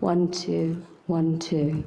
1 2 1 2.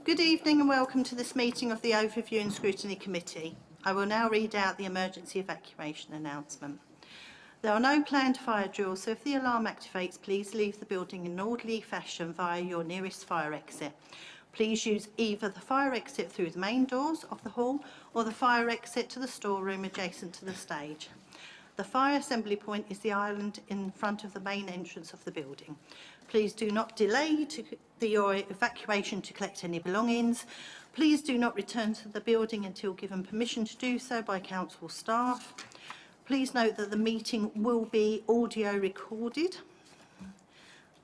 Good evening and welcome to this meeting of the Overview and Scrutiny Committee. I will now read out the emergency evacuation announcement. There are no planned fire drills, so if the alarm activates, please leave the building in an orderly fashion via your nearest fire exit. Please use either the fire exit through the main doors of the hall or the fire exit to the storeroom adjacent to the stage. The fire assembly point is the island in front of the main entrance of the building. Please do not delay your evacuation to collect any belongings. Please do not return to the building until given permission to do so by council staff. Please note that the meeting will be audio recorded.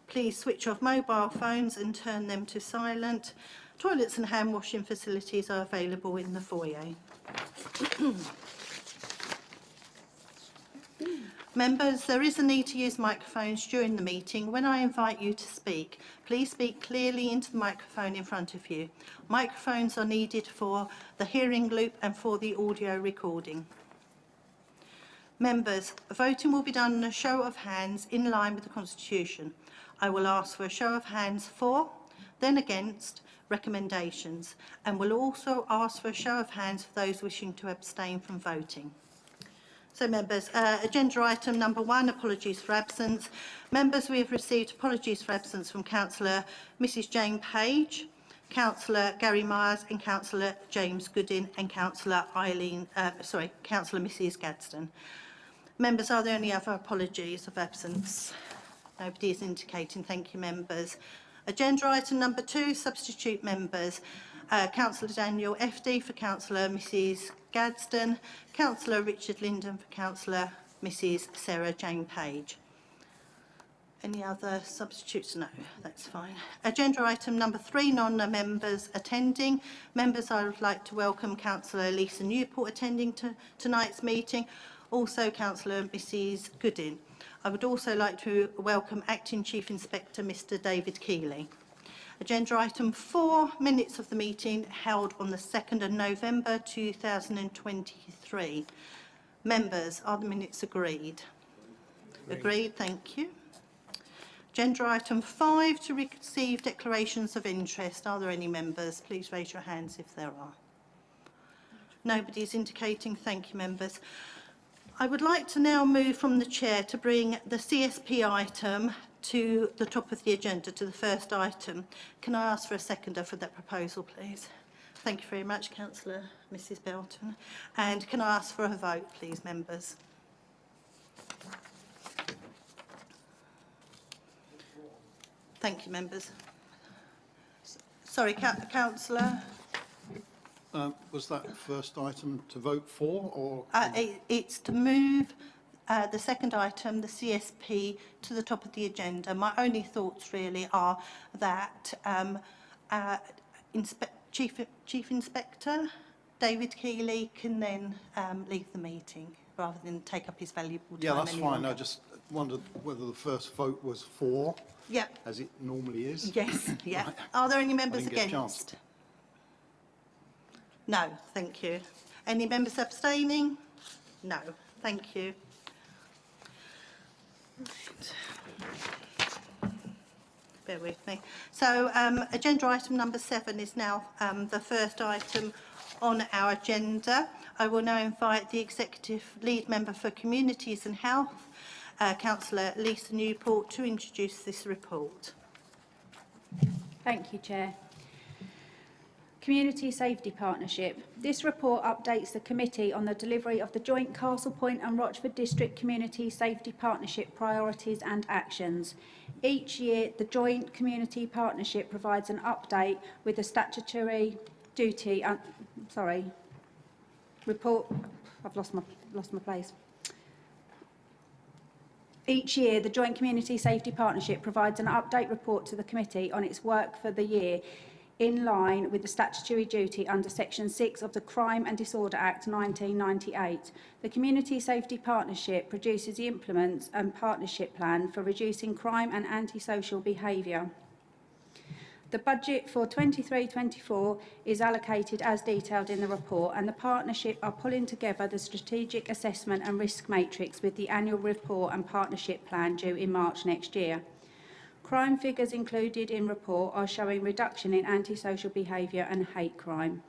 Please switch off mobile phones and turn them to silent. Toilets and hand washing facilities are available in the foyer. Members, there is a need to use microphones during the meeting. When I invite you to speak, please speak clearly into the microphone in front of you. Microphones are needed for the hearing loop and for the audio recording. Members, voting will be done on a show of hands in line with the Constitution. I will ask for a show of hands for, then against, recommendations, and will also ask for a show of hands for those wishing to abstain from voting. So members, agenda item number 1, apologies for absence. Members, we have received apologies for absence from Councillor Mrs Jane Page, Councillor Gary Myers and Councillor James Goodin and Councillor Councillor Mrs Gadsden. Members, are there any other apologies of absence? Nobody is indicating. Thank you, members. Agenda item number 2, substitute members. Councillor Daniel FD for Councillor Mrs Gadsden, Councillor Richard Linden for Councillor Mrs Sarah Jane Page. Any other substitutes? No, that's fine. Agenda item number 3, non-members attending. Members, I would like to welcome Councillor Lisa Newport attending tonight's meeting, also Councillor Mrs Goodin. I would also like to welcome Acting Chief Inspector Mr David Keeley. Agenda item 4, minutes of the meeting held on the 2nd of November 2023. Members, are the minutes agreed? Agreed, thank you. Agenda item 5, to receive declarations of interest. Are there any members? Please raise your hands if there are. Nobody is indicating. Thank you, members. I would like to now move from the chair to bring the CSP item to the top of the agenda, to the first item. Can I ask for a seconder for that proposal, please? Thank you very much, Councillor Mrs Belton. And can I ask for a vote, please, members? Thank you, members. Sorry, Councillor. Was that first item to vote for, or? It's to move the second item, the CSP, to the top of the agenda. My only thoughts really are that Chief Inspector David Keeley can then leave the meeting rather than take up his valuable time. Yeah, that's fine. I just wondered whether the first vote was for, as it normally is. Yes, yeah. Right. Are there any members I didn't get a chance. against? No, thank you. Any members abstaining? No, thank you. Right. Bear with me. So agenda item number 7 is now the first item on our agenda. I will now invite the Executive Lead Member for Communities and Health, Councillor Lisa Newport, to introduce this report. Thank you, Chair. Community Safety Partnership. This report updates the committee on the delivery of the joint Castle Point and Rochford District Community Safety Partnership priorities and actions. Each year, the joint community partnership provides an update with the statutory duty. Report. I've lost my place. Each year, the Joint Community Safety Partnership provides an update report to the committee on its work for the year, in line with the statutory duty under Section 6 of the Crime and Disorder Act 1998. The Community Safety Partnership produces the implements and partnership plan for reducing crime and antisocial behaviour. The budget for 23-24 is allocated as detailed in the report, and the partnership are pulling together the strategic assessment and risk matrix with the annual report and partnership plan due in March next year. Crime figures included in report are showing reduction in antisocial behaviour and hate crime.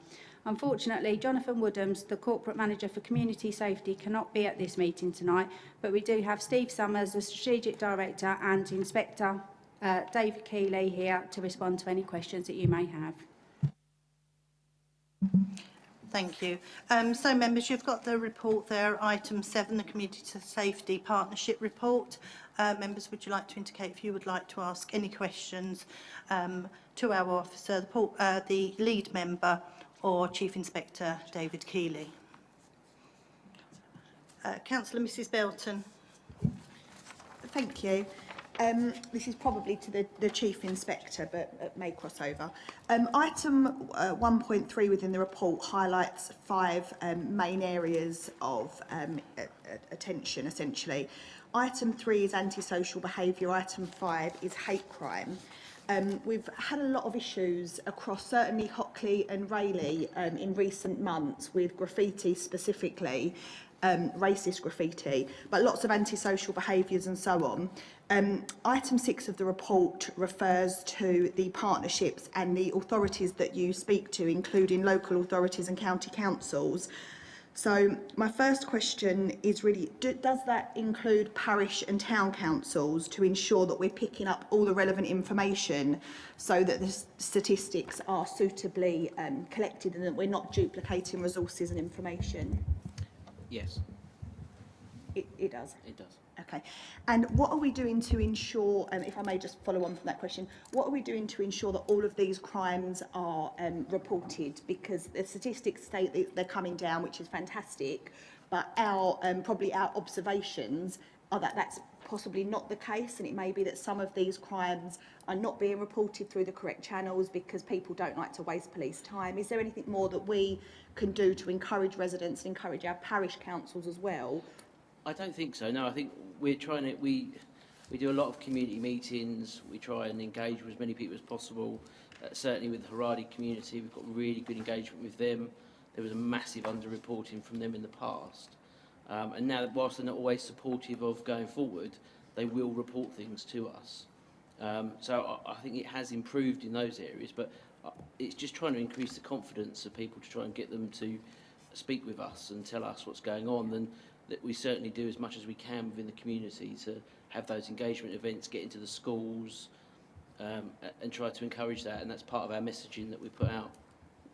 Unfortunately, Jonathan Woodhams, the Corporate Manager for Community Safety, cannot be at this meeting tonight, but we do have Steve Summers, the Strategic Director, and Inspector David Keeley here to respond to any questions that you may have. Thank you. So, members, you've got the report there, item 7, the Community Safety Partnership Report. Members, would you like to indicate if you would like to ask any questions to our officer, the lead member, or Chief Inspector David Keeley? Councillor Mrs Belton. Thank you. This is probably to the Chief Inspector, but it may cross over. Item 1.3 within the report highlights 5 main areas of attention, essentially. Item 3 is antisocial behaviour. Item 5 is hate crime. We've had a lot of issues across certainly Hockley and Rayleigh in recent months with graffiti specifically, racist graffiti, but lots of antisocial behaviours and so on. Item 6 of the report refers to the partnerships and the authorities that you speak to, including local authorities and county councils. So my first question is really, does that include parish and town councils to ensure that we're picking up all the relevant information so that the statistics are suitably collected and that we're not duplicating resources and information? Yes. It does? It does. Okay. And what are we doing to ensure, if I may just follow on from that question, what are we doing to ensure that all of these crimes are reported? Because the statistics state that they're coming down, which is fantastic, but our probably our observations are that that's possibly not the case, and it may be that some of these crimes are not being reported through the correct channels because people don't like to waste police time. Is there anything more that we can do to encourage residents and encourage our parish councils as well? I don't think so. No, I think we're trying to. We do a lot of community meetings. We try and engage with as many people as possible. certainly with the Haradi community, we've got really good engagement with them. There was a massive underreporting from them in the past. And now, whilst they're not always supportive of going forward, they will report things to us. So I think it has improved in those areas, but it's just trying to increase the confidence of people to try and get them to speak with us and tell us what's going on, and that we certainly do as much as we can within the community to have those engagement events, get into the schools, and try to encourage that, and that's part of our messaging that we put out.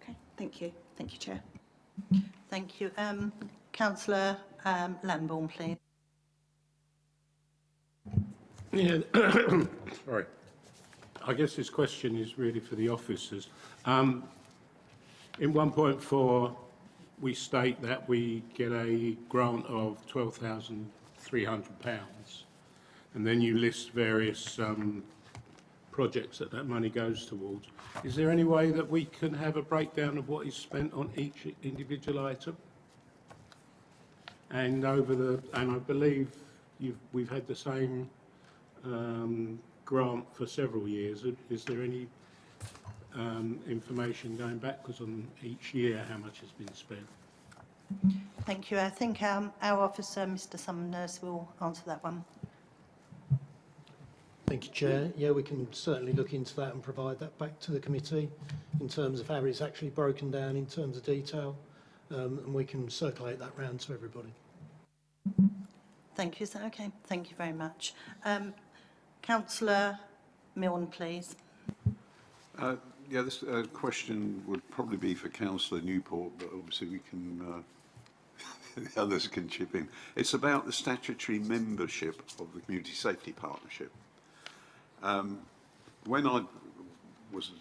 Okay, thank you. Thank you, Chair. Thank you. Councillor Lambourne, please. Yeah, sorry. I guess this question is really for the officers. In 1.4, we state that we get a grant of £12,300, and then you list various projects that money goes towards. Is there any way that we can have a breakdown of what is spent on each individual item? And I believe we've had the same grant for several years. Is there any information going backwards on each year how much has been spent? Thank you. I think our officer, Mr Summers, will answer that one. Thank you, Chair. Yeah, we can certainly look into that and provide that back to the committee in terms of how it's actually broken down in terms of detail, and we can circulate that round to everybody. Thank you. Is that okay? Thank you very much. Councillor Milne, please. Yeah, this question would probably be for Councillor Newport, but obviously we can, the others can chip in. It's about the statutory membership of the Community Safety Partnership. When I was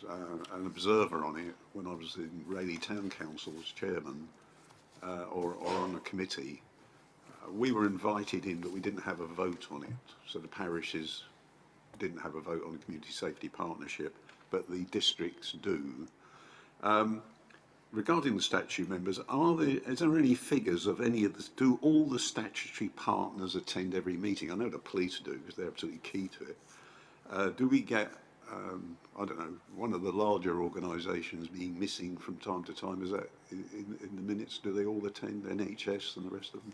an observer on it, when I was in Rayleigh Town Council as chairman, or on a committee, we were invited in, but we didn't have a vote on it. So the parishes didn't have a vote on the Community Safety Partnership, but the districts do. Regarding the statutory members, is there any figures of any of the, do all the statutory partners attend every meeting? I know the police do, because they're absolutely key to it. Do we get, I don't know, one of the larger organisations being missing from time to time? Is that in the minutes? Do they all attend, NHS and the rest of them?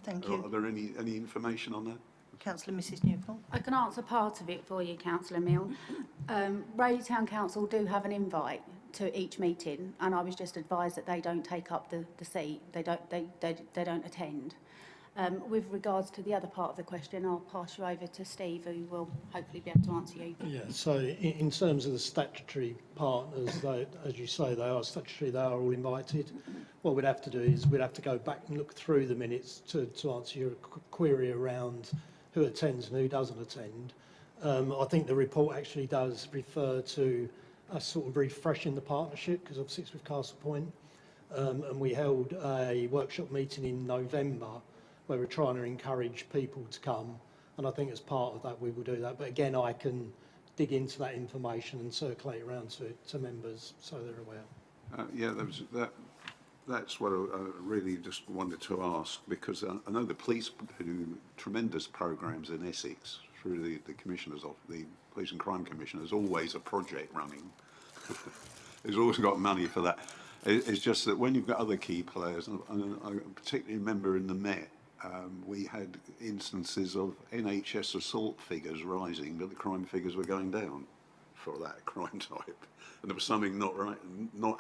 Thank you. Are there any information on that? Councillor Mrs Newport. I can answer part of it for you, Councillor Milne. Rayleigh Town Council do have an invite to each meeting, and I was just advised that they don't take up the seat. They don't attend. With regards to the other part of the question, I'll pass you over to Steve, who will hopefully be able to answer you. Yeah, so in terms of the statutory partners, they, as you say, they are statutory, they are all invited. What we'd have to do is we'd have to go back and look through the minutes to answer your query around who attends and who doesn't attend. I think the report actually does refer to us sort of refreshing the partnership, because obviously it's with Castle Point, and we held a workshop meeting in November where we're trying to encourage people to come, and I think as part of that we will do that. But again, I can dig into that information and circulate around to members so they're aware. Yeah, that's what I really just wanted to ask, because I know the police do tremendous programmes in Essex through the commissioners of the Police and Crime Commission. There's always a project running. There's always got money for that. It's just that when you've got other key players, and I particularly remember in the Met, we had instances of NHS assault figures rising, but the crime figures were going down for that crime type. And there was something not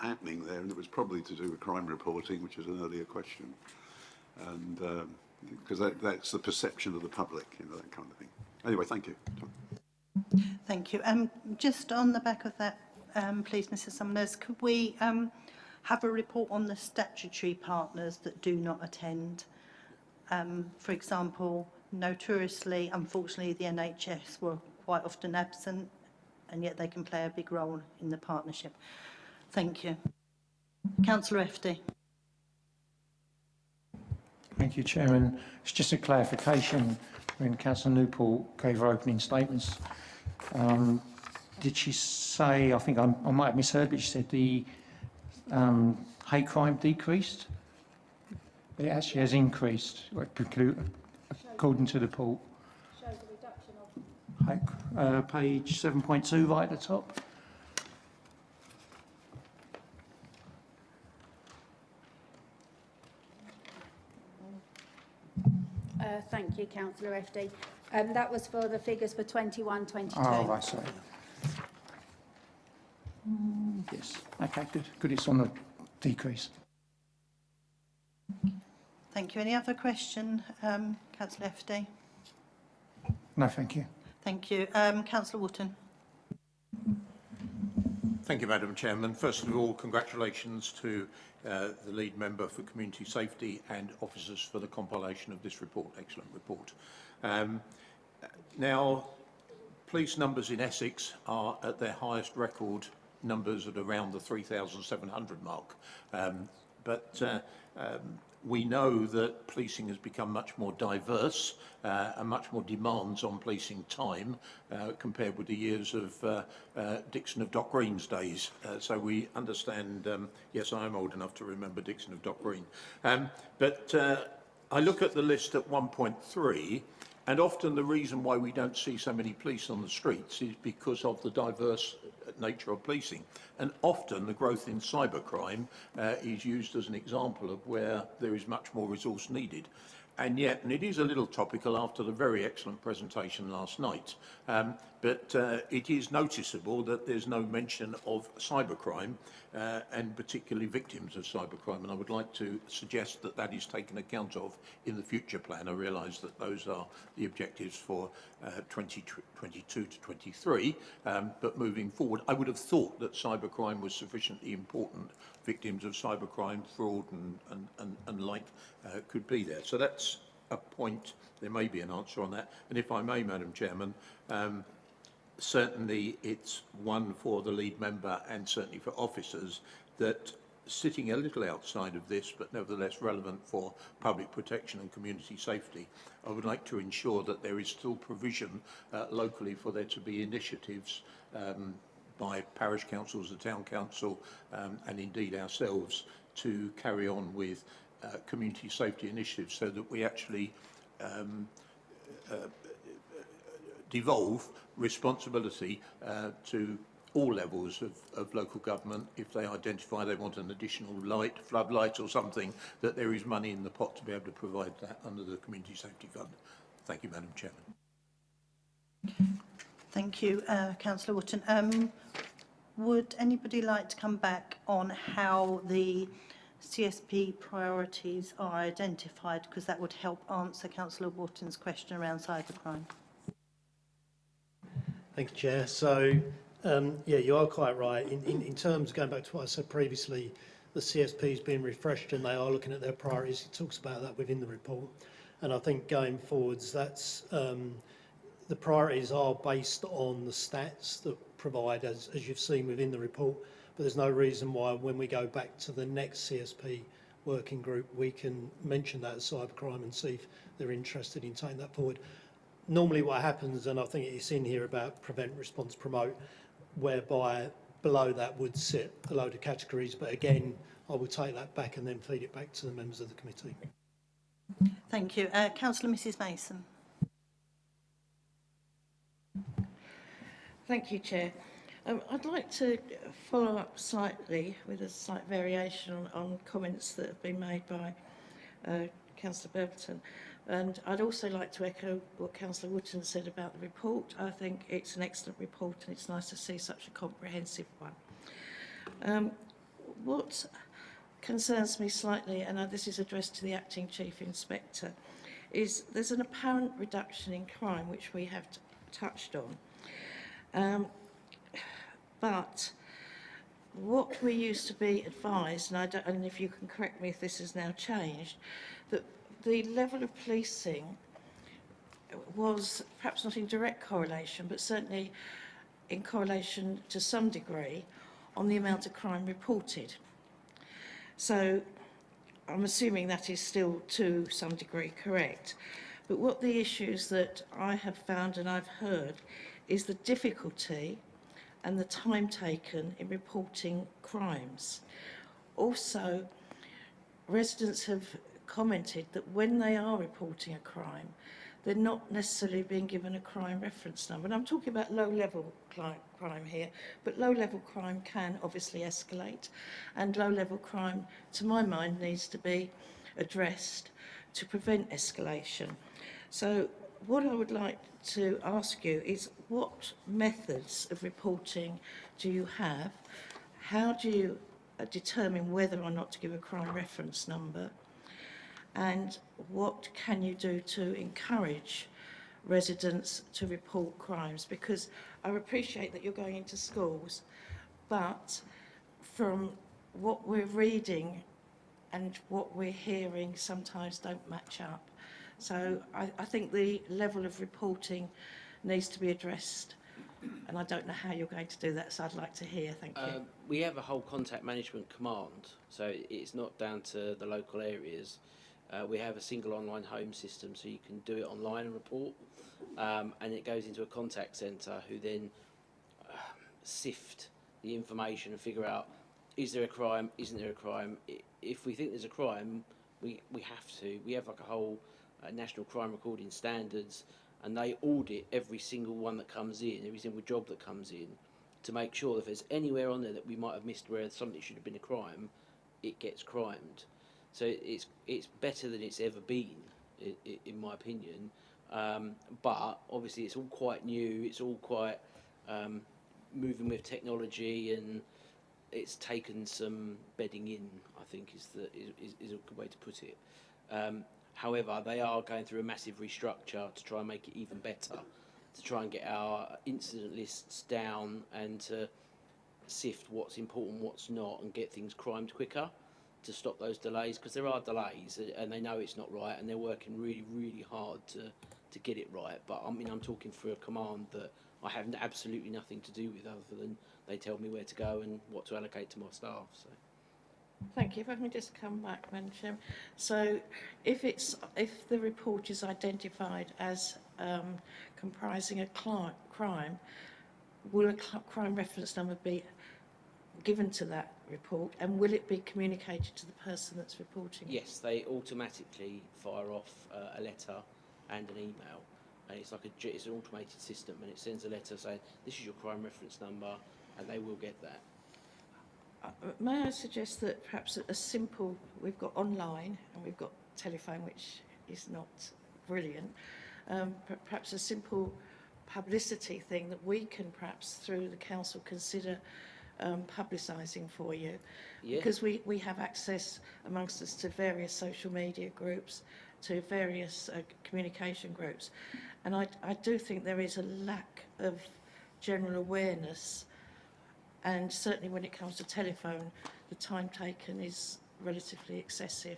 happening there, and it was probably to do with crime reporting, which is an earlier question. And because that's the perception of the public, that kind of thing. Anyway, thank you. Thank you. Just on the back of that, please, Mr Summers, could we have a report on the statutory partners that do not attend? For example, notoriously, unfortunately, the NHS were quite often absent, and yet they can play a big role in the partnership. Thank you. Councillor FD. Thank you, Chairman. It's just a clarification when Councillor Newport gave her opening statements. Did she say, I think I might have misheard, but she said the hate crime decreased? It actually has increased, according to the report. Shows a reduction of Page 7.2, right at the top. Thank you, Councillor FD. That was for the figures for 21-22. Oh, I see. Yes. Okay, good. Good, it's on the decrease. Thank you. Any other question, Councillor FD? No, thank you. Thank you. Councillor Wotton. Thank you, Madam Chairman. First of all, congratulations to the lead member for community safety and officers for the compilation of this report. Excellent report. Now, police numbers in Essex are at their highest record numbers at around the 3,700 mark. We know that policing has become much more diverse and much more demands on policing time compared with the years of Dixon of Dock Green's days. So we understand, yes, I am old enough to remember Dixon of Dock Green. I look at the list at 1.3, and often the reason why we don't see so many police on the streets is because of the diverse nature of policing. And often the growth in cybercrime is used as an example of where there is much more resource needed. And yet, and it is a little topical after the very excellent presentation last night, but it is noticeable that there's no mention of cybercrime and particularly victims of cybercrime. And I would like to suggest that that is taken account of in the future plan. I realise that those are the objectives for 2022 to 23, but moving forward, I would have thought that cybercrime was sufficiently important. Victims of cybercrime, fraud and like could be there. So that's a point. There may be an answer on that. And if I may, Madam Chairman, certainly it's one for the lead member and certainly for officers that sitting a little outside of this, but nevertheless relevant for public protection and community safety, I would like to ensure that there is still provision locally for there to be initiatives by parish councils, the town council, and indeed ourselves to carry on with community safety initiatives so that we actually devolve responsibility to all levels of local government. If they identify they want an additional light, floodlight or something, that there is money in the pot to be able to provide that under the Community Safety Fund. Thank you, Madam Chairman. Thank you, Councillor Wotton. Would anybody like to come back on how the CSP priorities are identified? Because that would help answer Councillor Wotton's question around cybercrime. Thank you, Chair. So, yeah, you are quite right. In terms, going back to what I said previously, the CSP has been refreshed and they are looking at their priorities. It talks about that within the report. And I think going forwards, that's the priorities are based on the stats that provide, as you've seen within the report. But there's no reason why when we go back to the next CSP working group, we can mention that as cybercrime and see if they're interested in taking that forward. Normally what happens, and I think it's in here about prevent, response, promote, whereby below that would sit a load of categories. But again, I will take that back and then feed it back to the members of the committee. Thank you. Councillor Mrs Mason. Thank you, Chair. I'd like to follow up slightly with a slight variation on comments that have been made by Councillor Burton. And I'd also like to echo what Councillor Wotton said about the report. I think it's an excellent report and it's nice to see such a comprehensive one. What concerns me slightly, and this is addressed to the Acting Chief Inspector, is there's an apparent reduction in crime, which we have touched on. But what we used to be advised, and if you can correct me if this has now changed, that the level of policing was perhaps not in direct correlation, but certainly in correlation to some degree on the amount of crime reported. So I'm assuming that is still to some degree correct. But what the issues that I have found and I've heard is the difficulty and the time taken in reporting crimes. Also, residents have commented that when they are reporting a crime, they're not necessarily being given a crime reference number. And I'm talking about low-level crime here, but low-level crime can obviously escalate, and low-level crime, to my mind, needs to be addressed to prevent escalation. So what I would like to ask you is, what methods of reporting do you have? How do you determine whether or not to give a crime reference number? And what can you do to encourage residents to report crimes? Because I appreciate that you're going into schools, but from what we're reading and what we're hearing sometimes don't match up. So I think the level of reporting needs to be addressed, and I don't know how you're going to do that, so I'd like to hear. Thank you. We have a whole contact management command, so it's not down to the local areas. We have a single online home system, so you can do it online and report, and it goes into a contact centre who then sift the information and figure out, is there a crime, isn't there a crime? If we think there's a crime, we have to. We have like a whole national crime recording standards, and they audit every single one that comes in, every single job that comes in, to make sure that if there's anywhere on there that we might have missed where something should have been a crime, it gets crimed. So it's better than it's ever been, in my opinion. But obviously it's all quite new. It's all quite moving with technology, and it's taken some bedding in, I think is a good way to put it. However, they are going through a massive restructure to try and make it even better, to try and get our incident lists down and to sift what's important, what's not, and get things crimed quicker to stop those delays, because there are delays and they know it's not right, and they're working really, really hard to get it right. But I mean, I'm talking for a command that I have absolutely nothing to do with, other than they tell me where to go and what to allocate to my staff. So. Thank you. If I can just come back, Madam Chairman. So if the report is identified as comprising a crime, will a crime reference number be given to that report, and will it be communicated to the person that's reporting it? Yes, they automatically fire off a letter and an email, and it's like it's an automated system, and it sends a letter saying this is your crime reference number, and they will get that. May I suggest that perhaps a simple, we've got online and we've got telephone, which is not brilliant, perhaps a simple publicity thing that we can perhaps through the council consider publicising for you. Yeah. Because we have access amongst us to various social media groups, to various communication groups, and I do think there is a lack of general awareness. And certainly when it comes to telephone, the time taken is relatively excessive.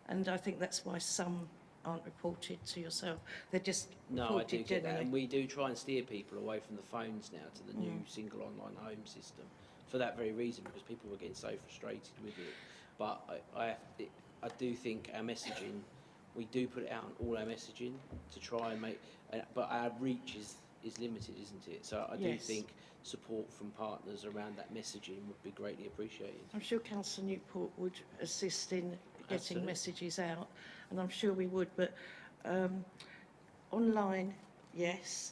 And I think that's why some aren't reported to yourself. They're just No, I do reported get that. generally. And we do try and steer people away from the phones now to the new single online home system for that very reason, because people were getting so frustrated with it. But I do think our messaging, we do put it out on all our messaging to try and make, but our reach is limited, isn't it? So I do think support from partners around that messaging would be greatly appreciated. I'm sure Councillor Newport would assist in getting Absolutely. messages out, and I'm sure we would, but online, yes,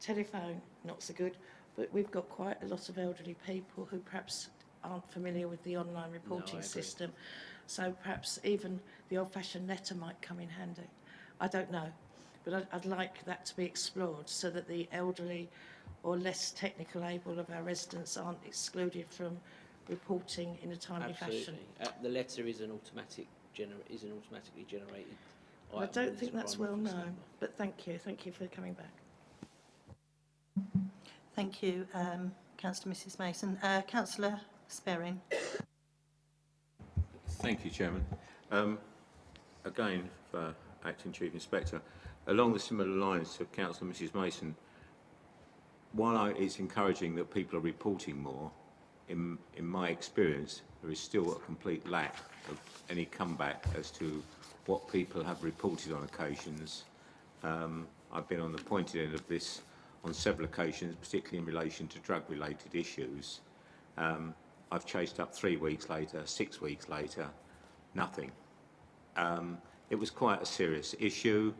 telephone, not so good, but we've got quite a lot of elderly people who perhaps aren't familiar with the online reporting system, so perhaps even the old-fashioned letter might come in handy. I don't know, but I'd like that to be explored so that the elderly or less technical able of our residents aren't excluded from reporting in a timely fashion. The letter is an automatically generated. Well, I don't think that's well known, but thank you for coming back. Thank you, Councillor Mrs Mason. Councillor Sperring. Thank you, Chairman. Again, for Acting Chief Inspector, along the similar lines to Councillor Mrs Mason, while it's encouraging that people are reporting more, in my experience, there is still a complete lack of any comeback as to what people have reported on occasions. I've been on the pointed end of this on several occasions, particularly in relation to drug-related issues. I've chased up 3 weeks later, 6 weeks later, nothing. It was quite a serious issue.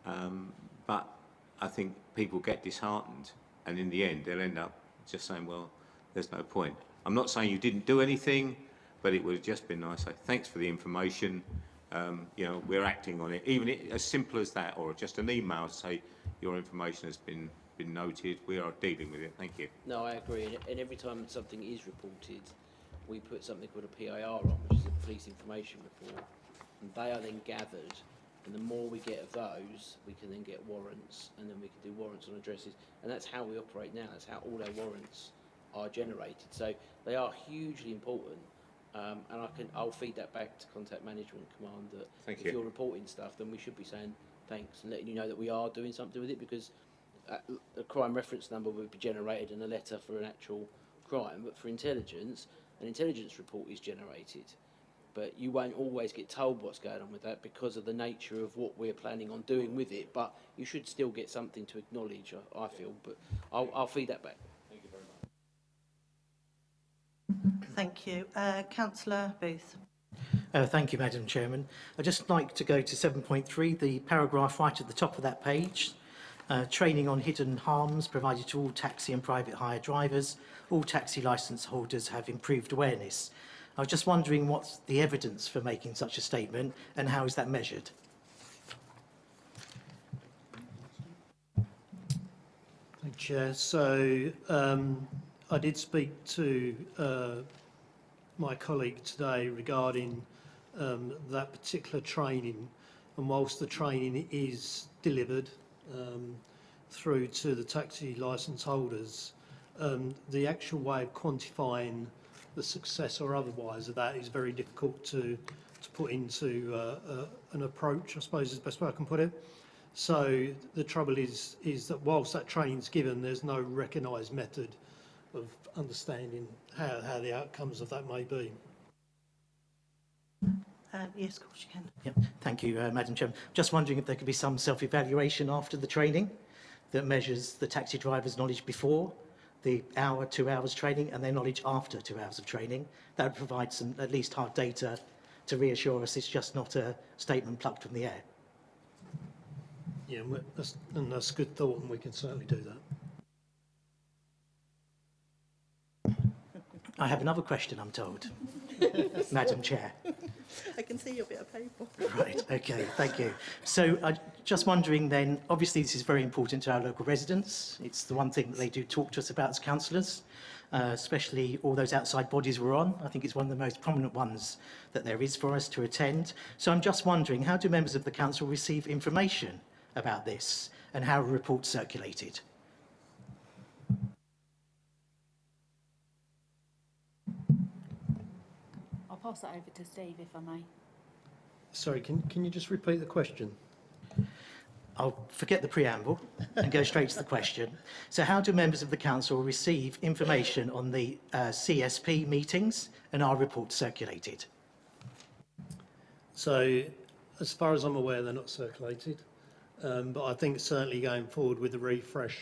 But I think people get disheartened, and in the end, they'll end up just saying, well, there's no point. I'm not saying you didn't do anything, but it would have just been nice to say, thanks for the information. You know, we're acting on it. Even as simple as that, or just an email to say, your information has been noted. We are dealing with it. Thank you. No, I agree. And every time something is reported, we put something called a PIR on, which is a police information report, and they are then gathered. And the more we get of those, we can then get warrants, and then we can do warrants on addresses. And that's how we operate now. That's how all our warrants are generated. So they are hugely important. And I'll feed that back to Contact Management Command that if you're reporting stuff, then we should be saying thanks and letting you know that we are doing something with it, because a crime reference number would be generated in a letter for an actual crime, but for intelligence, an intelligence report is generated. But you won't always get told what's going on with that because of the nature of what we're planning on doing with it. But you should still get something to acknowledge, I feel. But I'll feed that back. Thank you very much. Thank you. Councillor Booth. Thank you, Madam Chairman. I'd just like to go to 7.3, the paragraph right at the top of that page. Training on hidden harms provided to all taxi and private hire drivers. All taxi licence holders have improved awareness. I was just wondering what's the evidence for making such a statement and how is that measured? Thank you, Chair. So I did speak to my colleague today regarding that particular training, and whilst the training is delivered through to the taxi licence holders, the actual way of quantifying the success or otherwise of that is very difficult to put into an approach, I suppose is the best way I can put it. So the trouble is that whilst that training's given, there's no recognised method of understanding how the outcomes of that may be. Yes, of course you can. Yep. Thank you, Madam Chairman. Just wondering if there could be some self-evaluation after the training that measures the taxi driver's knowledge before the hour, 2 hours training, and their knowledge after 2 hours of training. That would provide some at least hard data to reassure us it's just not a statement plucked from the air. Yeah, that's a good thought, and we can certainly do that. I have another question, I'm told, Madam Chair. I can see your bit of paper. Right, okay, thank you. So just wondering then, obviously this is very important to our local residents. It's the one thing that they do talk to us about as councillors, especially all those outside bodies we're on. I think it's one of the most prominent ones that there is for us to attend. So I'm just wondering, how do members of the council receive information about this, and how are reports circulated? I'll pass that over to Steve, if I may. Sorry, can you just repeat the question? I'll forget the preamble and go straight to the question. So how do members of the council receive information on the CSP meetings, and are reports circulated? So as far as I'm aware, they're not circulated. But I think certainly going forward with the refresh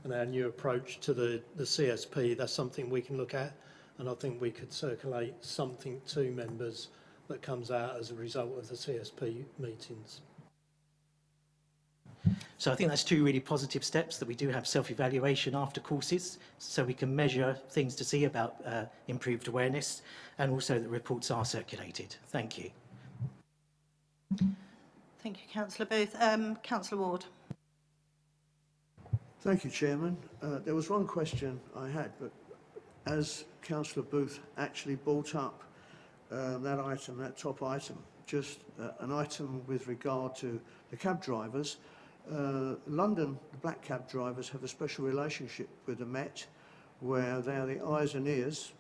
and our new approach to the CSP, that's something we can look at, and I think we could circulate something to members that comes out as a result of the CSP meetings. So I think that's two really positive steps, that we do have self-evaluation after courses, so we can measure things to see about improved awareness, and also that reports are circulated. Thank you. Thank you, Councillor Booth. Councillor Ward. Thank you, Chairman. There was one question I had, but as Councillor Booth actually brought up that item, that top item, just an item with regard to the cab drivers. London, the black cab drivers have a special relationship with the Met, where they are the eyes and ears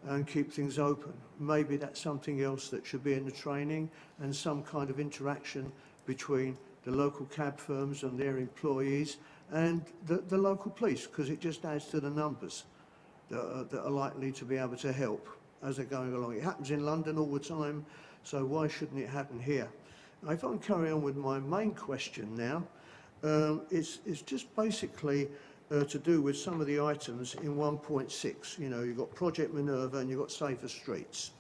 and keep things open. Maybe that's something else that should be in the training, and some kind of interaction between the local cab firms and their employees and the local police, because it just adds to the numbers that are likely to be able to help as they're going along. It happens in London all the time, so why shouldn't it happen here? Now, if I can carry on with my main question now, it's just basically to do with some of the items in 1.6. You know, you've got Project Minerva and you've got Safer Streets.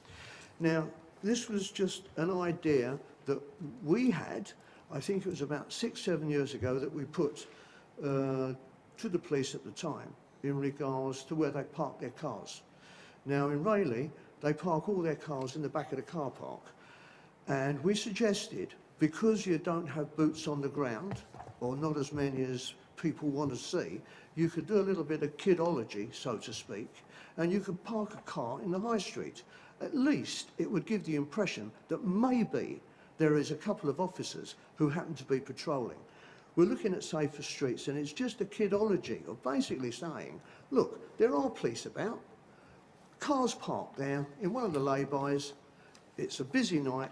Now, this was just an idea that we had. I think it was about 6, 7 years ago that we put to the police at the time in regards to where they park their cars. Now in Rayleigh, they park all their cars in the back of the car park. And we suggested, because you don't have boots on the ground, or not as many as people want to see, you could do a little bit of kidology, so to speak, and you could park a car in the high street. At least it would give the impression that maybe there is a couple of officers who happen to be patrolling. We're looking at safer streets, and it's just a kidology of basically saying, look, there are police about, cars parked there in one of the lay-bys, it's a busy night,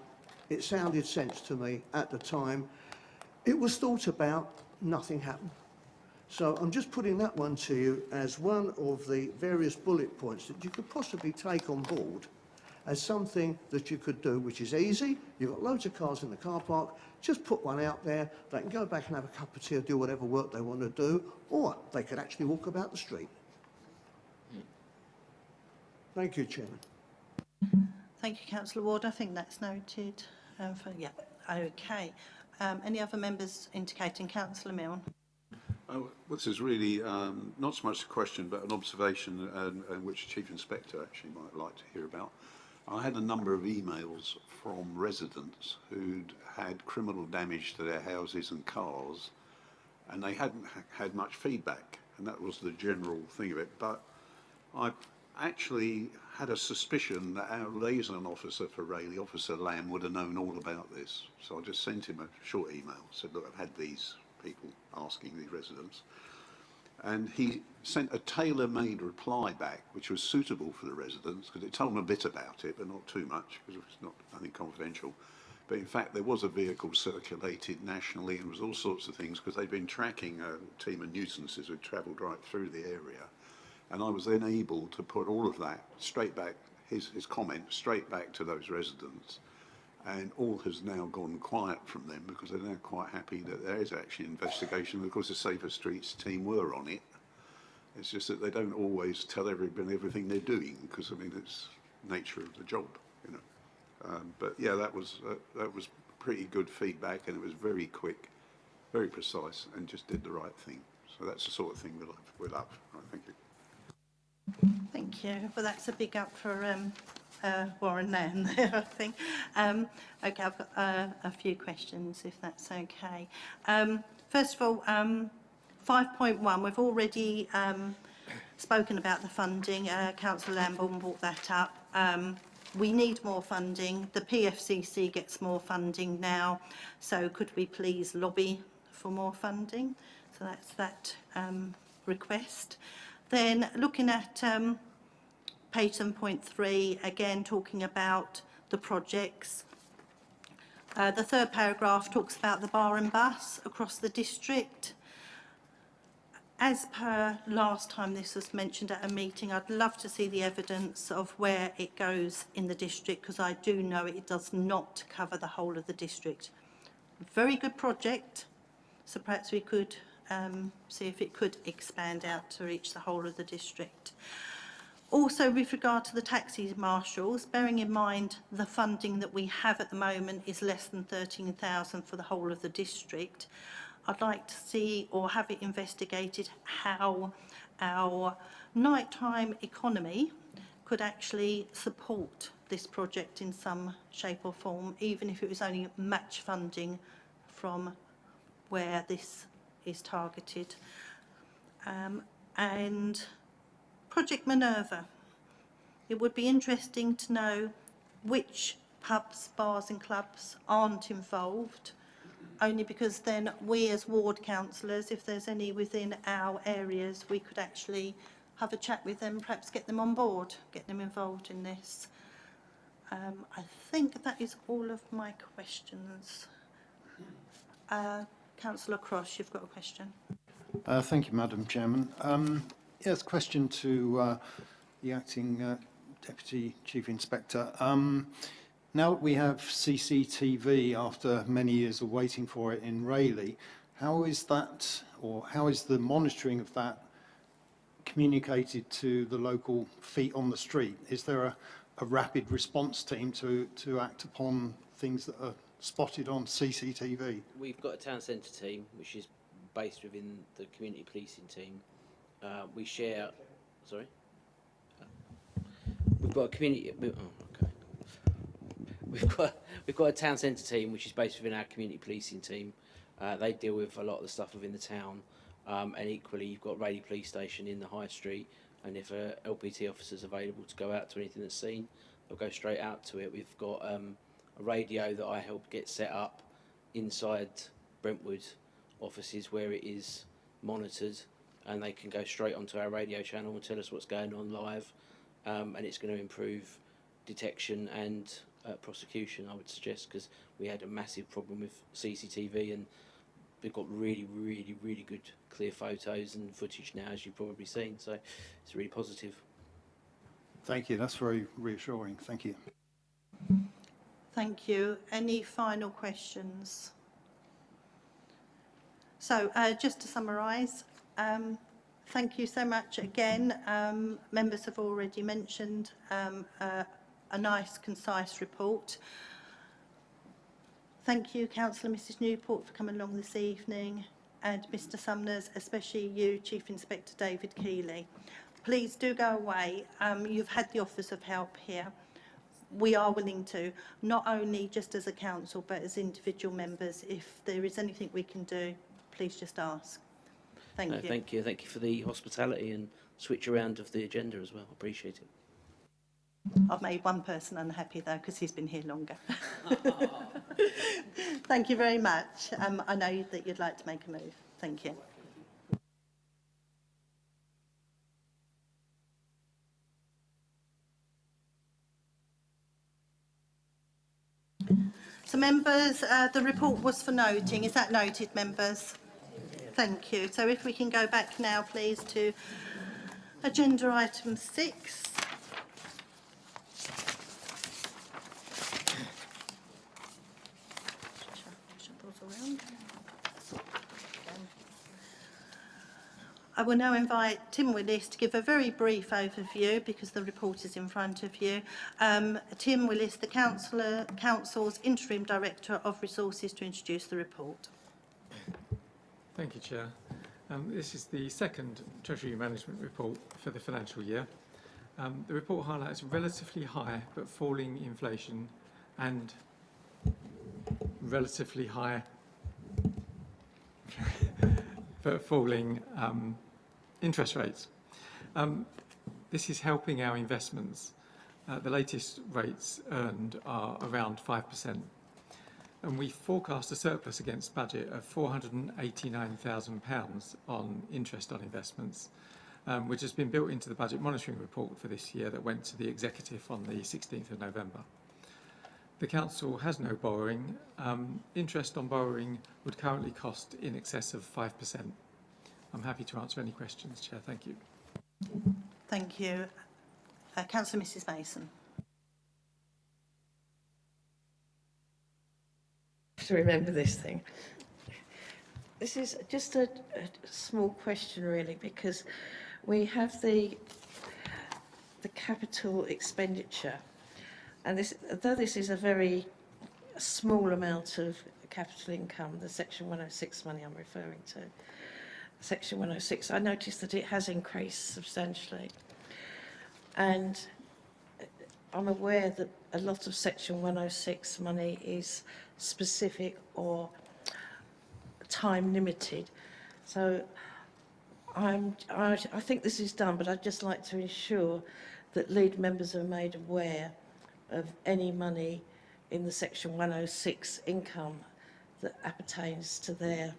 it sounded sense to me at the time. It was thought about, nothing happened. So I'm just putting that one to you as one of the various bullet points that you could possibly take on board as something that you could do, which is easy. You've got loads of cars in the car park, just put one out there, they can go back and have a cup of tea or do whatever work they want to do, or they could actually walk about the street. Thank you, Chairman. Thank you, Councillor Ward. I think that's noted. Yeah, okay. Any other members indicating? Councillor Milne. Well, this is really not so much a question, but an observation, which the Chief Inspector actually might like to hear about. I had a number of emails from residents who'd had criminal damage to their houses and cars, and they hadn't had much feedback, and that was the general thing of it. But I actually had a suspicion that our liaison officer for Rayleigh, Officer Lamb, would have known all about this. So I just sent him a short email, said, look, I've had these people asking, these residents. And he sent a tailor-made reply back, which was suitable for the residents, because it told them a bit about it, but not too much, because it's not, I think, confidential. But in fact, there was a vehicle circulated nationally, and there was all sorts of things, because they'd been tracking a team of nuisances who travelled right through the area. And I was then able to put all of that straight back, his comment, straight back to those residents. And all has now gone quiet from them, because they're now quite happy that there is actually an investigation. Of course, the Safer Streets team were on it. It's just that they don't always tell everybody everything they're doing, because, I mean, it's the nature of the job, you know. But yeah, that was pretty good feedback, and it was very quick, very precise, and just did the right thing. So that's the sort of thing we'll have. Right, thank you. Thank you. Well, that's a big up for Warren Nairn there, I think. Okay, I've got a few questions, if that's okay. First of all, 5.1, we've already spoken about the funding. Councillor Lambourne brought that up. We need more funding. The PFCC gets more funding now, so could we please lobby for more funding? So that's that request. Then looking at page 7.3, again talking about the projects. The third paragraph talks about the bar and bus across the district. As per last time this was mentioned at a meeting, I'd love to see the evidence of where it goes in the district, because I do know it does not cover the whole of the district. Very good project, so perhaps we could see if it could expand out to reach the whole of the district. Also, with regard to the taxi marshals, bearing in mind the funding that we have at the moment is less than 13,000 for the whole of the district, I'd like to see or have it investigated how our nighttime economy could actually support this project in some shape or form, even if it was only match funding from where this is targeted. And Project Minerva. It would be interesting to know which pubs, bars and clubs aren't involved, only because then we as ward councillors, if there's any within our areas, we could actually have a chat with them, perhaps get them on board, get them involved in this. I think that is all of my questions. Councillor Cross, you've got a question. Thank you, Madam Chairman. Yes, question to the Acting Deputy Chief Inspector. Now that we have CCTV after many years of waiting for it in Rayleigh, how is that, or how is the monitoring of that communicated to the local feet on the street? Is there a rapid response team to act upon things that are spotted on CCTV? We've got a town centre team which is based within the community policing team. We share. Sorry. We've got a community. Oh, okay. We've got a town centre team which is based within our community policing team. They deal with a lot of the stuff within the town, and equally you've got Raleigh Police Station in the High Street. And if a LPT officer is available to go out to anything that's seen, they'll go straight out to it. We've got a radio that I helped get set up inside Brentwood offices where it is monitored, and they can go straight onto our radio channel and tell us what's going on live, and it's going to improve detection and prosecution, I would suggest, because we had a massive problem with CCTV, and we've got really good clear photos and footage now, as you've probably seen, so it's really positive. Thank you. That's very reassuring. Thank you. Thank you. Any final questions? So just to summarise, thank you so much again. Members have already mentioned a nice, concise report. Thank you, Councillor Mrs Newport, for coming along this evening, and Mr Sumners, especially you, Chief Inspector David Keeley. Please do go away. You've had the offers of help here. We are willing to, not only just as a council, but as individual members. If there is anything we can do, please just ask. Thank you. Thank you. Thank you for the hospitality and switch around of the agenda as well. Appreciate it. I've made one person unhappy though, because he's been here longer. Thank you very much. I know that you'd like to make a move. Thank you. So members, the report was for noting. Is that noted, members? Thank you. So if we can go back now, please, to agenda item 6. I will now invite Tim Willis to give a very brief overview because the report is in front of you. Tim Willis, the Council's Interim Director of Resources, to introduce the report. Thank you, Chair. This is the second Treasury Management Report for the financial year. The report highlights relatively high but falling inflation and relatively high but falling interest rates. This is helping our investments. The latest rates earned are around 5%. And we forecast a surplus against budget of £489,000 on interest on investments, which has been built into the budget monitoring report for this year that went to the Executive on the 16th of November. The Council has no borrowing. Interest on borrowing would currently cost in excess of 5%. I'm happy to answer any questions, Chair. Thank you. Thank you. Councillor Mrs Mason. To remember this thing. This is just a small question, really, because we have the capital expenditure, and this, though this is a very small amount of capital income, the Section 106 money I'm referring to, Section 106, I noticed that it has increased substantially, and I'm aware that a lot of Section 106 money is specific or time limited. So I think this is done, but I'd just like to ensure that lead members are made aware of any money in the Section 106 income that appertains to their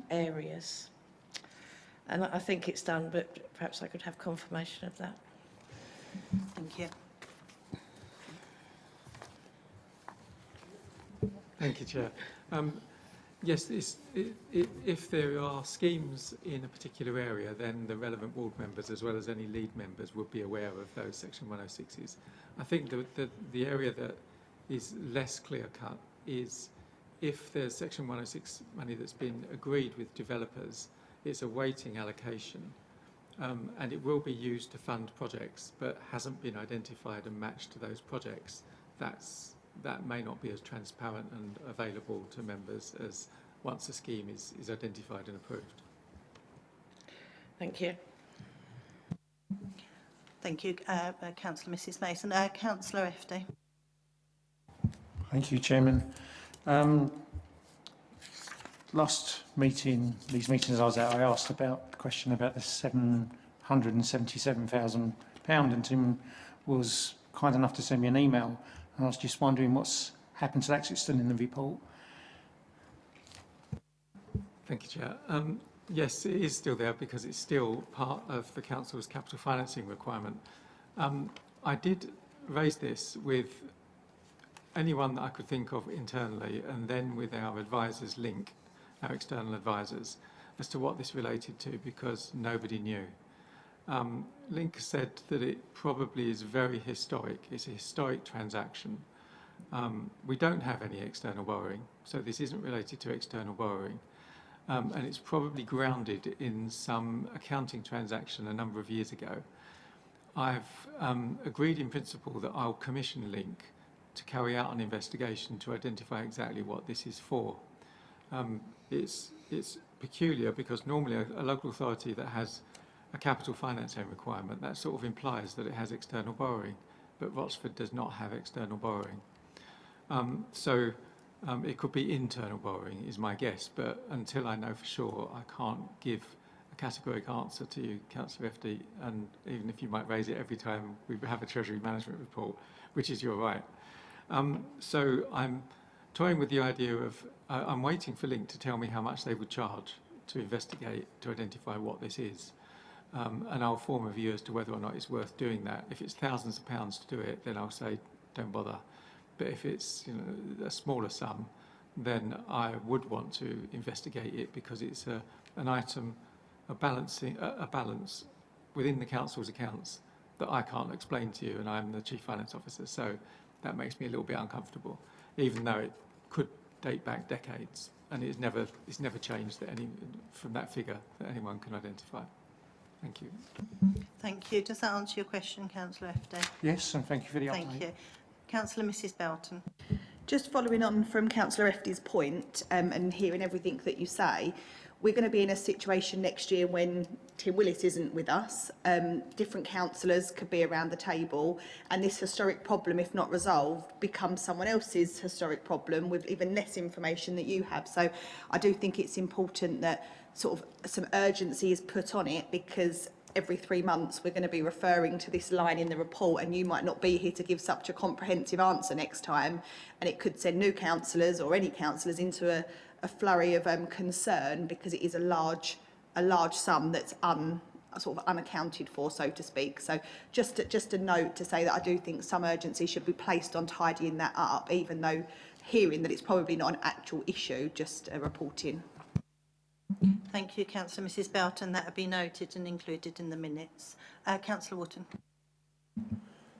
areas. And I think it's done, but perhaps I could have confirmation of that. Thank you. Thank you, Chair. Yes, if there are schemes in a particular area, then the relevant ward members, as well as any lead members, would be aware of those Section 106s. I think the area that is less clear-cut is if there's Section 106 money that's been agreed with developers, it's awaiting allocation, and it will be used to fund projects, but hasn't been identified and matched to those projects. That's that may not be as transparent and available to members as once a scheme is identified and approved. Thank you. Thank you, Councillor Mrs Mason. Councillor FD. Thank you, Chairman. Last meeting, these meetings I was at, I asked about the question about the £777,000, and Tim was kind enough to send me an email. And I was just wondering what's happened to that, 'cause it's still in the report. Thank you, Chair. Yes, it is still there because it's still part of the Council's capital financing requirement. I did raise this with anyone that I could think of internally, and then with our advisors, Link, our external advisors, as to what this related to, because nobody knew. Link said that it probably is very historic. It's a historic transaction. We don't have any external borrowing, so this isn't related to external borrowing. And it's probably grounded in some accounting transaction a number of years ago. I've agreed in principle that I'll commission Link to carry out an investigation to identify exactly what this is for. It's peculiar because normally a local authority that has a capital financing requirement, that sort of implies that it has external borrowing, but Rochford does not have external borrowing. It could be internal borrowing, is my guess, but until I know for sure, I can't give a categoric answer to you, Councillor FD, and even if you might raise it every time we have a Treasury Management report, which is your right. So I'm toying with the idea of, I'm waiting for Link to tell me how much they would charge to investigate, to identify what this is. And I'll form a view as to whether or not it's worth doing that. If it's thousands of pounds to do it, then I'll say, don't bother. But if it's a smaller sum, then I would want to investigate it because it's an item, a balance within the council's accounts that I can't explain to you, and I'm the Chief Finance Officer. So that makes me a little bit uncomfortable, even though it could date back decades, and it's never changed from that figure that anyone can identify. Thank you. Thank you. Does that answer your question, Councillor FD? Yes, and thank you for the update. Thank you. Councillor Mrs Belton. Just following on from Councillor FD's point and hearing everything that you say, we're going to be in a situation next year when Tim Willis isn't with us. Different councillors could be around the table, and this historic problem, if not resolved, becomes someone else's historic problem with even less information that you have. So I do think it's important that sort of some urgency is put on it, because every 3 months we're going to be referring to this line in the report, and you might not be here to give such a comprehensive answer next time, and it could send new councillors or any councillors into a flurry of concern, because it is a large sum that's sort of unaccounted for, so to speak. So just a note to say that I do think some urgency should be placed on tidying that up, even though hearing that it's probably not an actual issue, just a reporting. Thank you, Councillor Mrs Belton. That will be noted and included in the minutes. Councillor Wotton.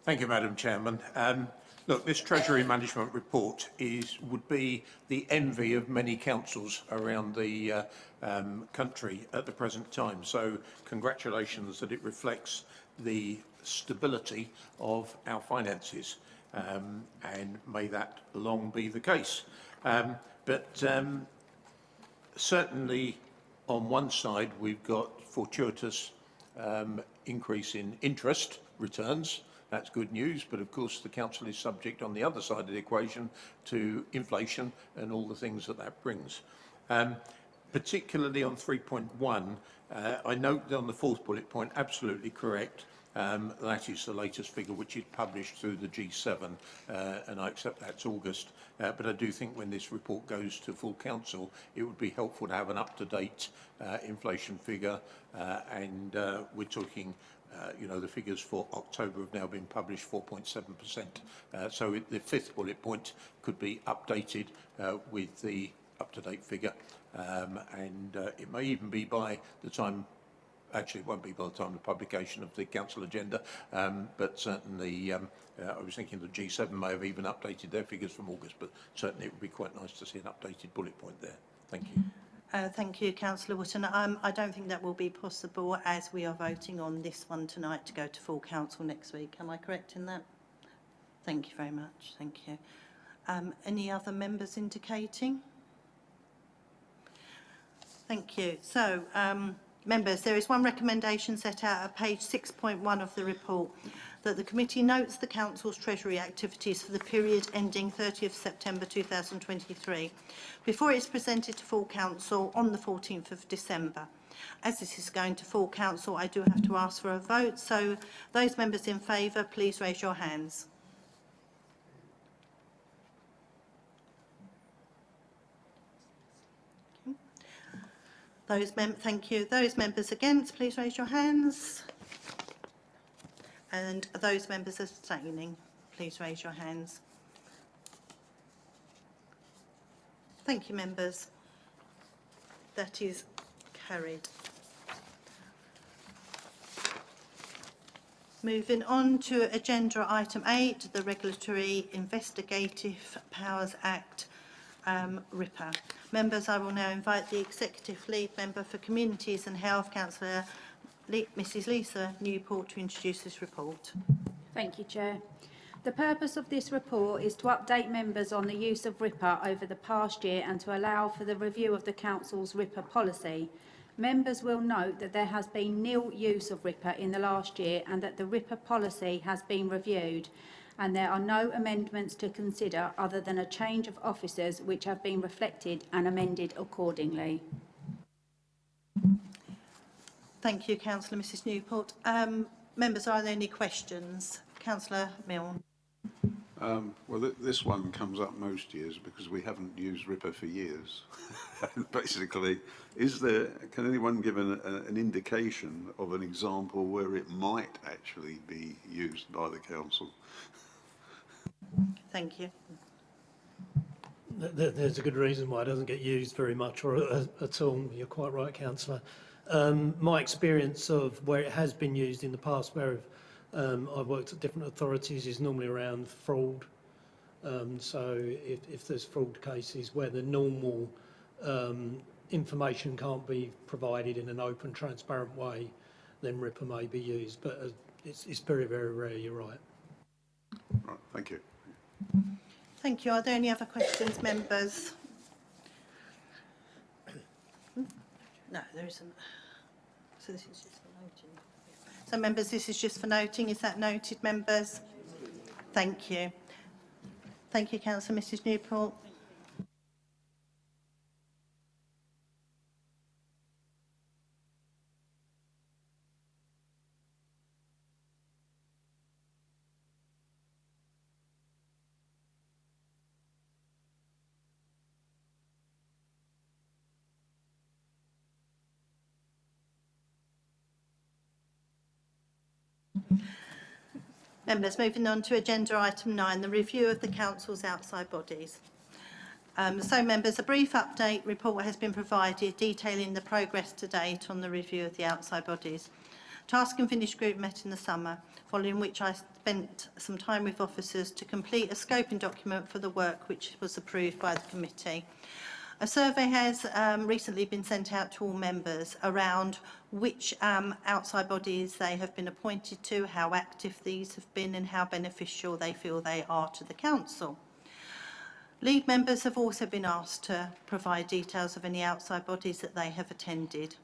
Thank you, Madam Chairman. Look, this Treasury Management report would be the envy of many councils around the country at the present time. So congratulations that it reflects the stability of our finances, and may that long be the case. Certainly on one side we've got fortuitous increase in interest returns. That's good news, but of course the council is subject on the other side of the equation to inflation and all the things that brings. Particularly on 3.1, I note on the fourth bullet point, absolutely correct, that is the latest figure which is published through the G7, and I accept that's August, but I do think when this report goes to full council, it would be helpful to have an up-to-date inflation figure, and we're talking the figures for October have now been published, 4.7%. So the fifth bullet point could be updated with the up-to-date figure, and it may even be by the time, actually it won't be by the time of the publication of the council agenda, but certainly I was thinking the G7 may have even updated their figures from August, but certainly it would be quite nice to see an updated bullet point there. Thank you. Thank you, Councillor Wotton. I don't think that will be possible, as we are voting on this one tonight to go to full council next week. Am I correct in that? Thank you very much. Thank you. Any other members indicating? Thank you. So, members, there is one recommendation set out at page 6.1 of the report, that the committee notes the Council's Treasury activities for the period ending 30th September 2023 before it is presented to full Council on the 14th of December. As this is going to full Council, I do have to ask for a vote, so those members in favour, please raise your hands. Thank you. Those members against, please raise your hands. And those members abstaining, please raise your hands. Thank you, members. That is carried. Moving on to agenda item 8, the Regulatory Investigative Powers Act, RIPA. Members, I will now invite the Executive Lead Member for Communities and Health, Councillor Mrs Lisa Newport, to introduce this report. Thank you, Chair. The purpose of this report is to update members on the use of RIPA over the past year and to allow for the review of the Council's RIPA policy. Members will note that there has been nil use of RIPA in the last year and that the RIPA policy has been reviewed, and there are no amendments to consider other than a change of officers which have been reflected and amended accordingly. Thank you, Councillor Mrs Newport. Members, are there any questions? Councillor Milne. Well, this one comes up most years because we haven't used RIPA for years. Basically, can anyone give an indication of an example where it might actually be used by the council? Thank you. There's a good reason why it doesn't get used very much or at all. You're quite right, Councillor. My experience of where it has been used in the past, where I've worked at different authorities, is normally around fraud. So if there's fraud cases where the normal information can't be provided in an open, transparent way, then RIPA may be used. But it's very, very rare, you're right. Right, thank you. Thank you. Are there any other questions, members? No, there isn't. So this is just for noting. So, members, this is just for noting. Is that noted, members? Thank you. Thank you, Councillor Mrs Newport. Members, moving on to agenda item 9, the review of the Council's outside bodies. So, members, a brief update report has been provided detailing the progress to date on the review of the outside bodies. Task and Finish Group met in the summer, following which I spent some time with officers to complete a scoping document for the work which was approved by the committee. A survey has recently been sent out to all members around which outside bodies they have been appointed to, how active these have been and how beneficial they feel they are to the Council. Lead members have also been asked to provide details of any outside bodies that they have attended.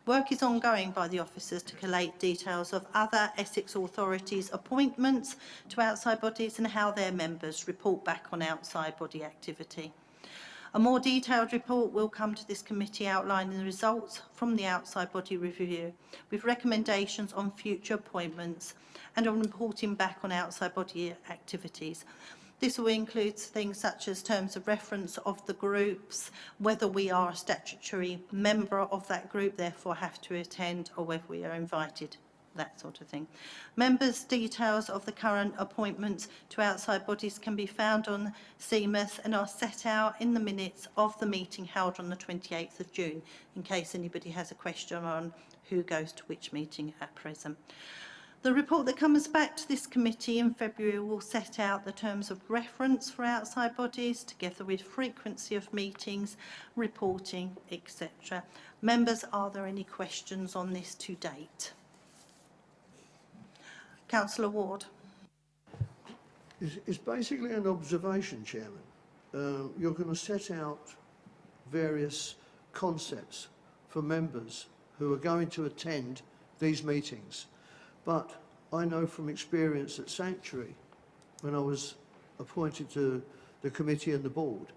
Work is ongoing by the officers to collate details of other Essex authorities' appointments to outside bodies and how their members report back on outside body activity. A more detailed report will come to this committee outlining the results from the outside body review, with recommendations on future appointments and on reporting back on outside body activities. This will include things such as terms of reference of the groups, whether we are a statutory member of that group, therefore have to attend, or whether we are invited, that sort of thing. Members' details of the current appointments to outside bodies can be found on CMAS and are set out in the minutes of the meeting held on the 28th of June, in case anybody has a question on who goes to which meeting at present. The report that comes back to this committee in February will set out the terms of reference for outside bodies, together with frequency of meetings, reporting, etc. Members, are there any questions on this to date? Councillor Ward. is basically an observation, Chairman. You're going to set out various concepts for members who are going to attend these meetings. But I know from experience at Sanctuary, when I was appointed to the committee and the board,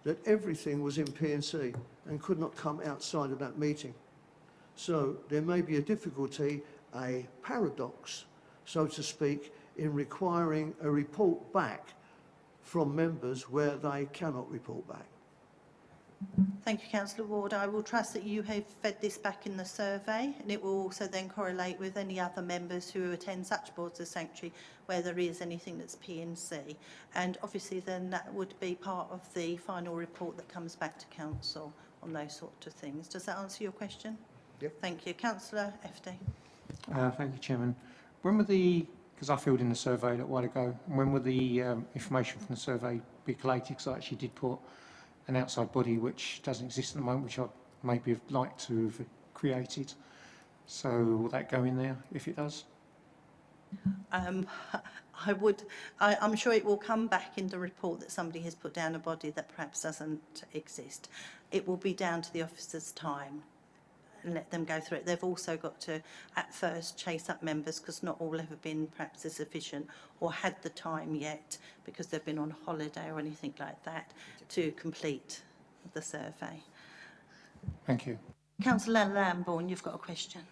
that everything was in P&C and could not come outside of that meeting. So there may be a difficulty, a paradox, so to speak, in requiring a report back from members where they cannot report back. Thank you, Councillor Ward. I will trust that you have fed this back in the survey, and it will also then correlate with any other members who attend such boards as Sanctuary where there is anything that's P&C. And obviously then that would be part of the final report that comes back to Council on those sort of things. Does that answer your question? Yep. Thank you. Councillor FD. Thank you, Chairman. When were the, because I filled in the survey a little while ago, when will the information from the survey be collated? Because I actually did put an outside body which doesn't exist at the moment, which I'd maybe have liked to have created. So will that go in there if it does? I'm sure it will come back in the report that somebody has put down a body that perhaps doesn't exist. It will be down to the officer's time and let them go through it. They've also got to, at first, chase up members because not all have been perhaps as efficient or had the time yet because they've been on holiday or anything like that to complete the survey. Thank you. Councillor Lambourne, you've got a question.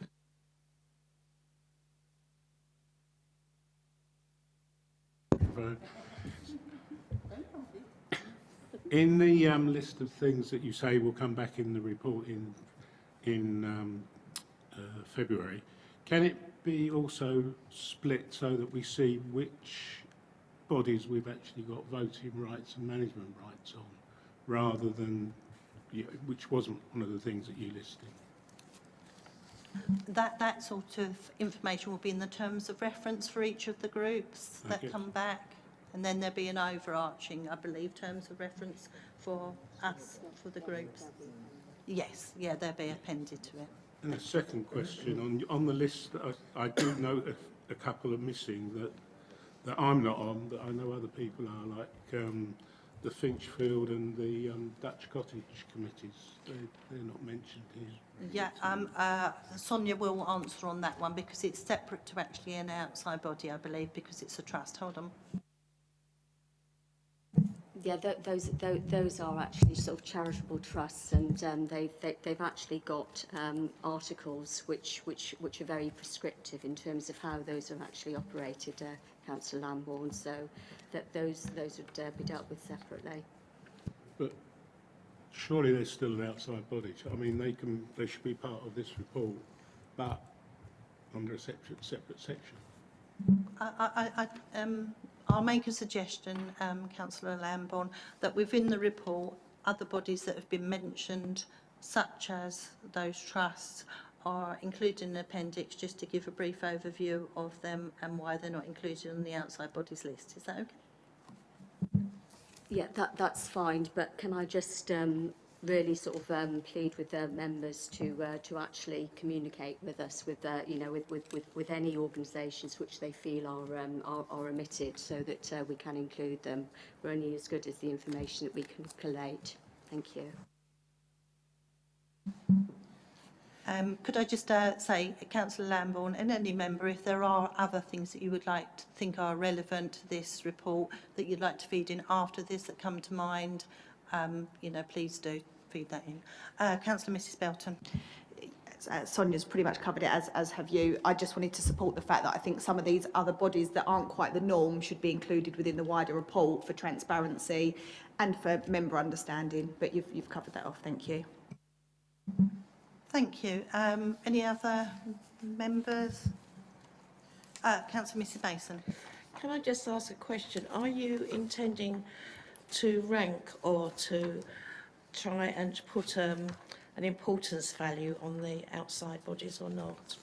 In the list of things that you say will come back in the report in February, can it be also split so that we see which bodies we've actually got voting rights and management rights on, rather than, which wasn't one of the things that you listed? That sort of information will be in the terms of reference for each of the groups that come back, and then there'll be an overarching, I believe, terms of reference for us, for the groups. Yes, yeah, they'll be appended to it. And a second question, on the list, I do note a couple are missing that I'm not on, but I know other people are, like the Finchfield and the Dutch Cottage committees. They're not mentioned here. Yeah, Sonia will answer on that one because it's separate to actually an outside body, I believe, because it's a trust. Hold on. Yeah, those are actually sort of charitable trusts, and they've actually got articles which are very prescriptive in terms of how those are actually operated, Councillor Lambourne. So that those would be dealt with separately. But surely they're still an outside body. I mean, they should be part of this report, but under a separate section. I'll make a suggestion, Councillor Lambourne, that within the report, other bodies that have been mentioned, such as those trusts, are included in the appendix just to give a brief overview of them and why they're not included on the outside bodies list. Is that okay? Yeah, that's fine, but can I just really sort of plead with the members to actually communicate with us with with any organisations which they feel are omitted, so that we can include them. We're only as good as the information that we can collate. Thank you. Could I just say, Councillor Lambourne and any member, if there are other things that you would like to think are relevant to this report that you'd like to feed in after this that come to mind, please do feed that in. Councillor Mrs Belton. Sonia's pretty much covered it, as have you. I just wanted to support the fact that I think some of these other bodies that aren't quite the norm should be included within the wider report for transparency and for member understanding. But you've covered that off. Thank you. Thank you. Any other members? Councillor Mrs Mason. Can I just ask a question? Are you intending to rank or to try and put an importance value on the outside bodies or not?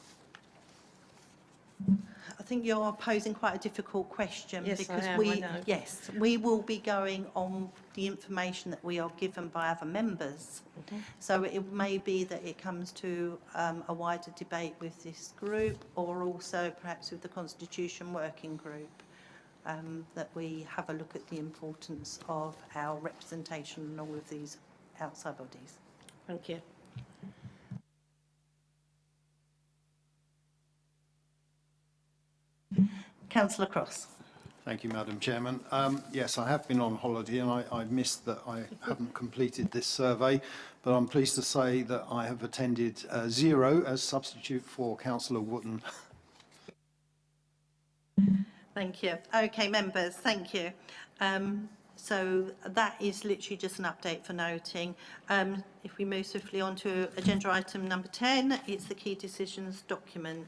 I think you're posing quite a difficult question. Yes, because I am, I know. Yes, we will be going on the information that we are given by other members. Mm-hmm. So it may be that it comes to a wider debate with this group, or also perhaps with the Constitution Working Group. that we have a look at the importance of our representation in all of these outside bodies. Thank you. Councillor Cross. Thank you, Madam Chairman. Yes, I have been on holiday and I missed that I haven't completed this survey, but I'm pleased to say that I have attended 0 as substitute for Councillor Wotton. Thank you. Okay, members, thank you. So that is literally just an update for noting. If we move swiftly on to agenda item number 10, it's the key decisions document.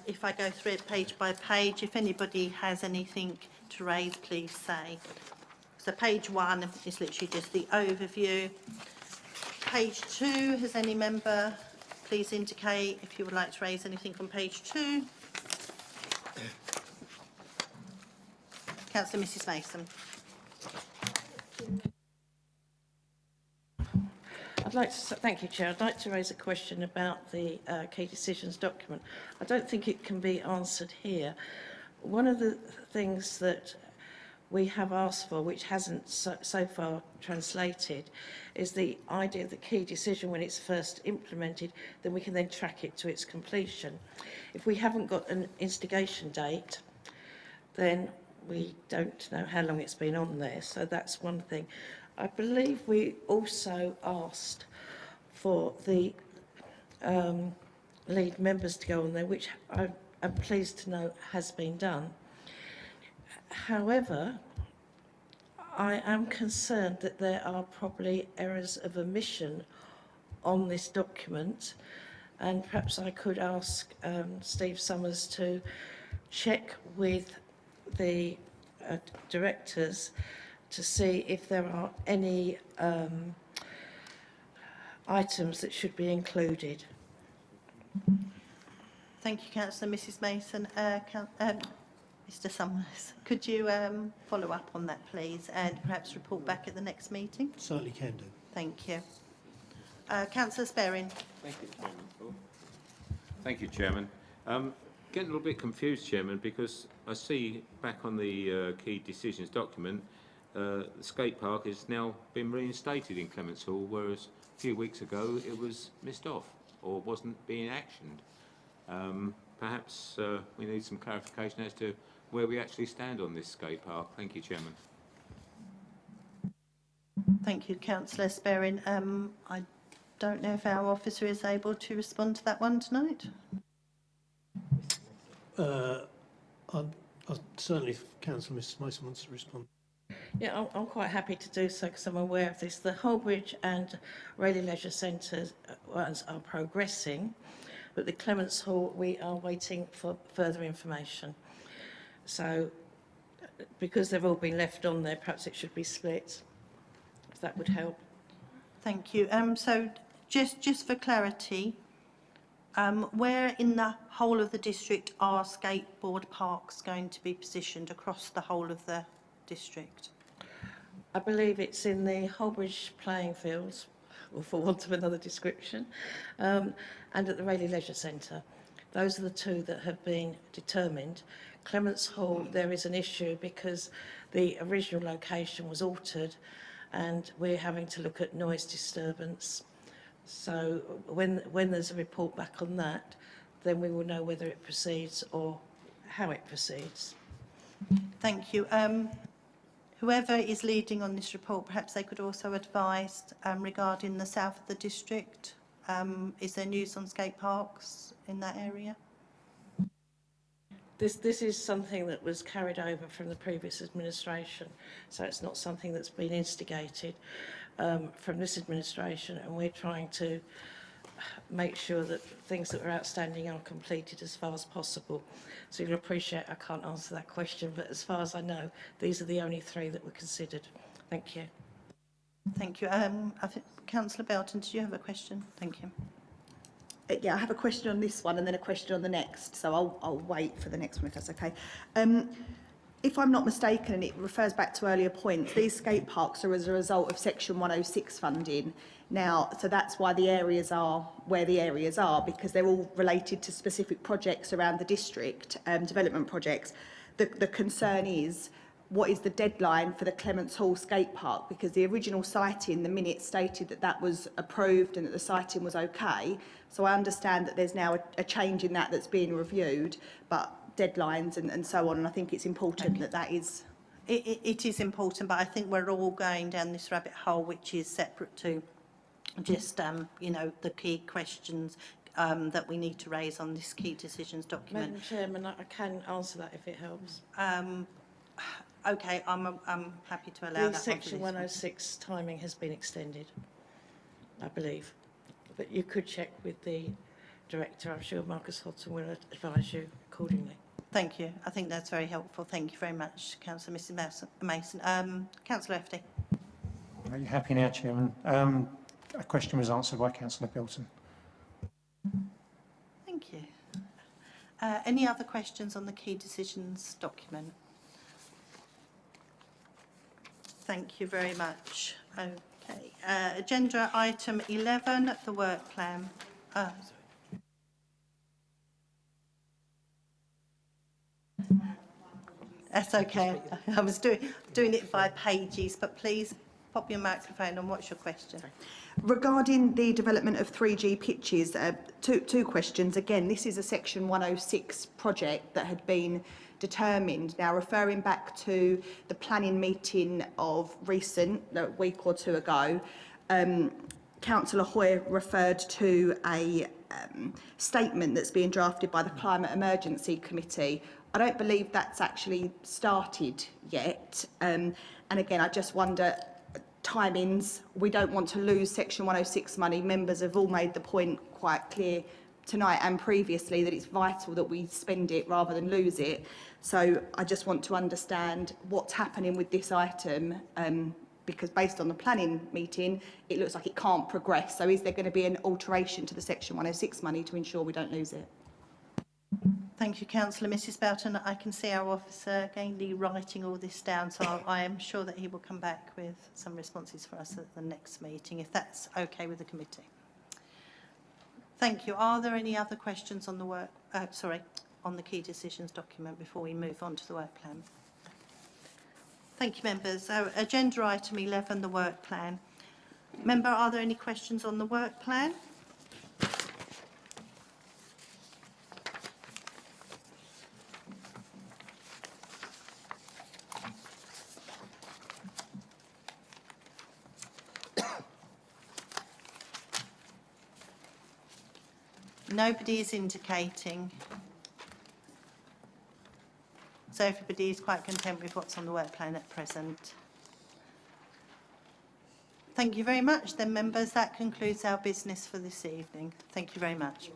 If I go through it page by page, if anybody has anything to raise, please say. So page 1 is literally just the overview. Page 2, has any member please indicate if you would like to raise anything on page 2. Councillor Mrs Mason. Thank you, Chair. I'd like to raise a question about the key decisions document. I don't think it can be answered here. One of the things that we have asked for, which hasn't so far translated, is the idea of the key decision when it's first implemented, then we can then track it to its completion. If we haven't got an instigation date, then we don't know how long it's been on there. So that's one thing. I believe we also asked for the lead members to go on there, which I'm pleased to know has been done. However, I am concerned that there are probably errors of omission on this document, and perhaps I could ask Steve Summers to check with the directors to see if there are any items that should be included. Thank you, Councillor Mrs Mason. Mr Summers, could you follow up on that, please, and perhaps report back at the next meeting? Certainly can do. Thank you. Councillor Sperrin. Thank you, Chairman. Thank you, Chairman. Getting a little bit confused, Chairman, because I see back on the key decisions document, the skate park has now been reinstated in Clements Hall, whereas a few weeks ago it was missed off or wasn't being actioned. Perhaps we need some clarification as to where we actually stand on this skate park. Thank you, Chairman. Thank you, Councillor Sperrin. I don't know if our officer is able to respond to that one tonight. Certainly, if Councillor Mrs Mason wants to respond. Yeah, I'm quite happy to do so because I'm aware of this. The Holbridge and Rayleigh Leisure Centres are progressing, but the Clements Hall, we are waiting for further information. So, because they've all been left on there, perhaps it should be split, if that would help. Thank you. So, just for clarity, where in the whole of the district are skateboard parks going to be positioned across the whole of the district? I believe it's in the Holbridge playing fields, or for want of another description, and at the Rayleigh Leisure Centre. Those are the two that have been determined. Clements Hall, there is an issue because the original location was altered and we're having to look at noise disturbance. So when there's a report back on that, then we will know whether it proceeds or how it proceeds. Thank you. Whoever is leading on this report, perhaps they could also advise regarding the south of the district. Is there news on skate parks in that area? This is something that was carried over from the previous administration, so it's not something that's been instigated from this administration, and we're trying to make sure that things that are outstanding are completed as far as possible. So you'll appreciate I can't answer that question, but as far as I know, these are the only three that were considered. Thank you. Thank you. I think Councillor Belton, did you have a question? Thank you. Yeah, I have a question on this one and then a question on the next, so I'll wait for the next one if that's okay. If I'm not mistaken, and it refers back to earlier points, these skate parks are as a result of Section 106 funding. Now, so that's why the areas are where the areas are, because they're all related to specific projects around the district, development projects. the concern is, what is the deadline for the Clements Hall skate park? Because the original siting, the minutes stated that that was approved and that the siting was okay. So I understand that there's now a change in that that's being reviewed, but deadlines and so on, and I think it's important that that is... It is important, but I think we're all going down this rabbit hole, which is separate to just, you know, the key questions that we need to raise on this key decisions document. Madam Chairman, I can answer that if it helps. Okay, I'm happy to allow The that. Section 106 timing has been extended, I believe. But you could check with the Director. I'm sure Marcus Hodson will advise you accordingly. Thank you. I think that's very helpful. Thank you very much, Councillor Mrs Mason. Councillor Efty. Are you happy now, Chairman? A question was answered by Councillor Bilton. Thank you. Any other questions on the key decisions document? Thank you very much. Okay. Agenda item 11, the work plan. Sorry. That's okay. I was doing it by pages, but please pop your microphone on. What's your question? Regarding the development of 3G pitches, two questions. Again, this is a Section 106 project that had been determined. Now, referring back to the planning meeting of recent, a week or two ago, Councillor Hoy referred to a statement that's being drafted by the Climate Emergency Committee. I don't believe that's actually started yet. And again, I just wonder, timings, we don't want to lose Section 106 money. Members have all made the point quite clear tonight and previously that it's vital that we spend it rather than lose it. So I just want to understand what's happening with this item, because based on the planning meeting, it looks like it can't progress. So is there going to be an alteration to the Section 106 money to ensure we don't lose it? Thank you, Councillor. Mrs Belton, I can see our officer gainly writing all this down, so I am sure that he will come back with some responses for us at the next meeting, if that's okay with the committee. Thank you. Are there any other questions on the work, on the key decisions document before we move on to the work plan? Thank you, members. So, agenda item 11, the work plan. Member, are there any questions on the work plan? Nobody is indicating. So everybody is quite content with what's on the work plan at present. Thank you very much then, members. That concludes our business for this evening. Thank you very much.